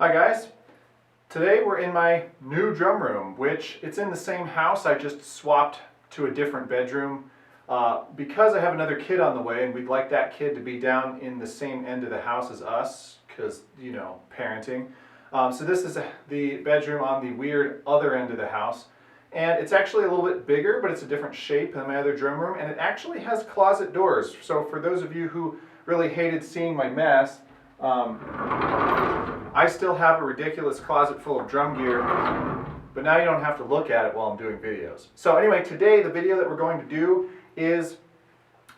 Hi guys, today we're in my new drum room, which it's in the same house. I just swapped to a different bedroom because I have another kid on the way and we'd like that kid to be down in the same end of the house as us because, you know, parenting. So this is the bedroom on the weird other end of the house, and it's actually a little bit bigger, but it's a different shape than my other drum room, and it actually has closet doors. So for those of you who really hated seeing my mess, I still have a ridiculous closet full of drum gear, but now you don't have to look at it while I'm doing videos. So anyway, today the video that we're going to do is,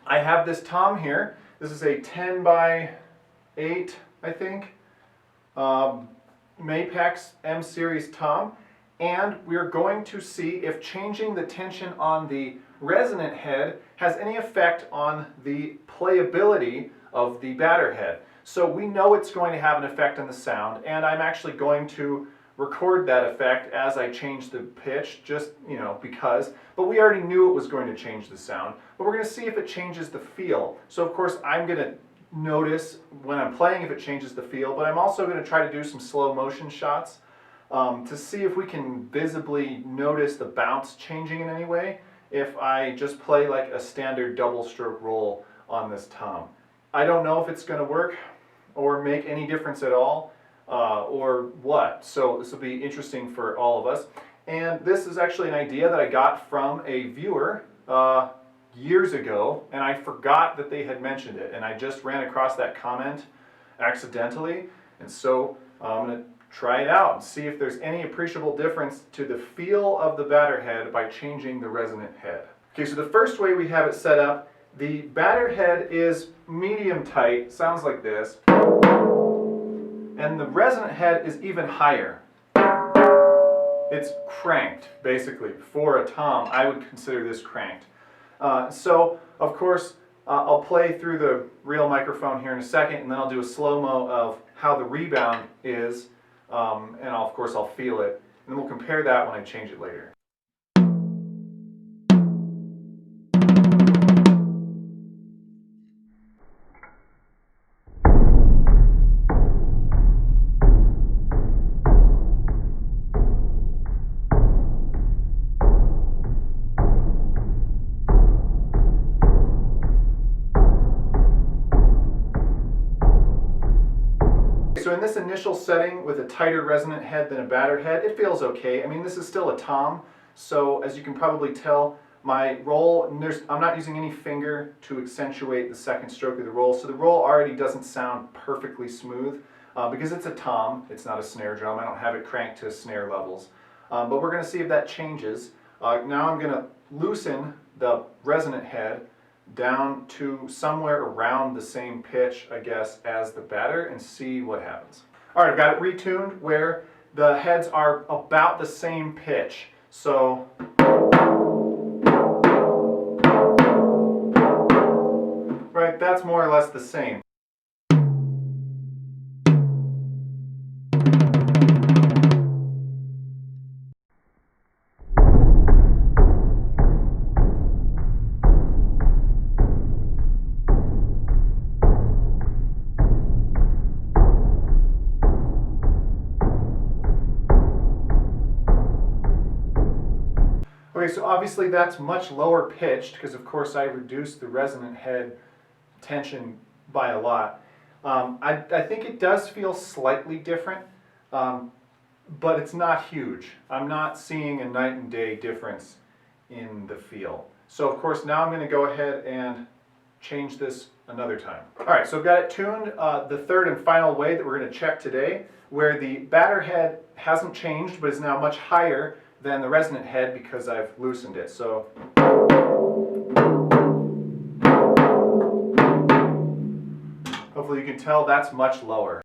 I have this tom here. This is a 10 by 8, I think, Mapex M series tom, and we're going to see if changing the tension on the resonant head has any effect on the playability of the batter head. So we know it's going to have an effect on the sound, and I'm actually going to record that effect as I change the pitch, just, you know, because, but we already knew it was going to change the sound, but we're going to see if it changes the feel. So of course I'm going to notice when I'm playing if it changes the feel, but I'm also going to try to do some slow motion shots to see if we can visibly notice the bounce changing in any way if I just play like a standard double stroke roll on this tom. I don't know if it's going to work or make any difference at all, or what. So this will be interesting for all of us. And this is actually an idea that I got from a viewer years ago, and I forgot that they had mentioned it, and I just ran across that comment accidentally, and so I'm going to try it out and see if there's any appreciable difference to the feel of the batter head by changing the resonant head. Okay, so the first way we have it set up, the batter head is medium tight, sounds like this, and the resonant head is even higher. It's cranked, basically. For a tom, I would consider this cranked. So, of course, I'll play through the real microphone here in a second, and then I'll do a slow-mo of how the rebound is, and of course I'll feel it, and then we'll compare that when I change it later. So in this initial setting with a tighter resonant head than a batter head, it feels okay. I mean, this is still a tom, so as you can probably tell, my roll, I'm not using any finger to accentuate the second stroke of the roll, so the roll already doesn't sound perfectly smooth because it's a tom, it's not a snare drum. I don't have it cranked to snare levels. But we're going to see if that changes. Now I'm going to loosen the resonant head down to somewhere around the same pitch, I guess, as the batter and see what happens. Alright, I've got it retuned where the heads are about the same pitch. So, right, that's more or less the same. Okay, so obviously that's much lower pitched because of course I reduced the resonant head tension by a lot. I think it does feel slightly different, but it's not huge. I'm not seeing a night and day difference in the feel. So of course now I'm going to go ahead and change this another time. Alright, so I've got it tuned the third and final way that we're going to check today, where the batter head hasn't changed but is now much higher than the resonant head because I've loosened it. So hopefully you can tell that's much lower.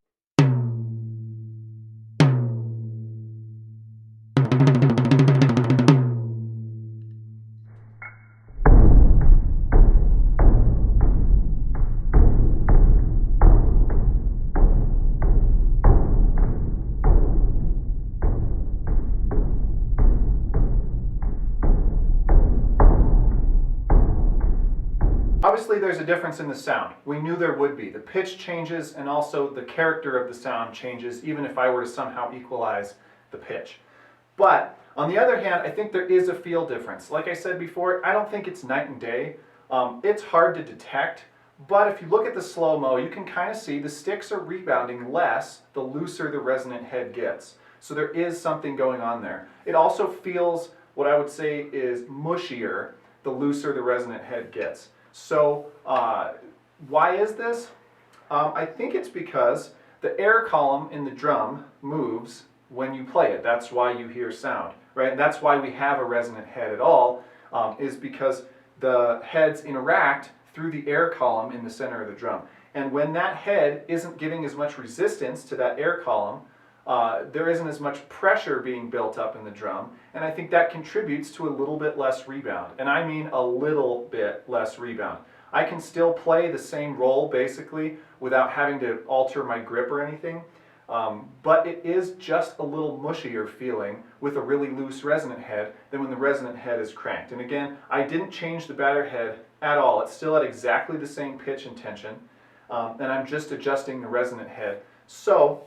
mostly there's a difference in the sound. We knew there would be. The pitch changes and also the character of the sound changes, even if I were to somehow equalize the pitch. But on the other hand, I think there is a feel difference. Like I said before, I don't think it's night and day. It's hard to detect, but if you look at the slow-mo, you can kind of see the sticks are rebounding less the looser the resonant head gets. So there is something going on there. It also feels, what I would say is mushier the looser the resonant head gets. So why is this? I think it's because the air column in the drum moves when you play it. That's why you hear sound, right? And that's why we have a resonant head at all, is because the heads interact through the air column in the center of the drum. And when that head isn't giving as much resistance to that air column, there isn't as much pressure being built up in the drum, and I think that contributes to a little bit less rebound. And I mean a little bit less rebound. I can still play the same roll basically without having to alter my grip or anything, but it is just a little mushier feeling with a really loose resonant head than when the resonant head is cranked. And again, I didn't change the batter head at all. It's still at exactly the same pitch and tension, and I'm just adjusting the resonant head. So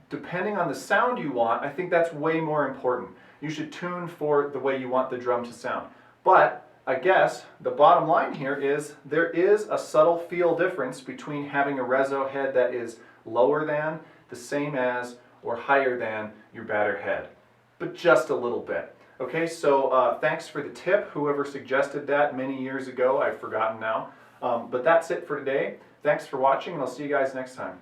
depending on the sound you want, I think that's way more important. You should tune for the way you want the drum to sound. But I guess the bottom line here is there is a subtle feel difference between having a reso head that is lower than, the same as, or higher than your batter head. But just a little bit. Okay, so thanks for the tip, whoever suggested that many years ago. I've forgotten now. But that's it for today. Thanks for watching, and I'll see you guys next time.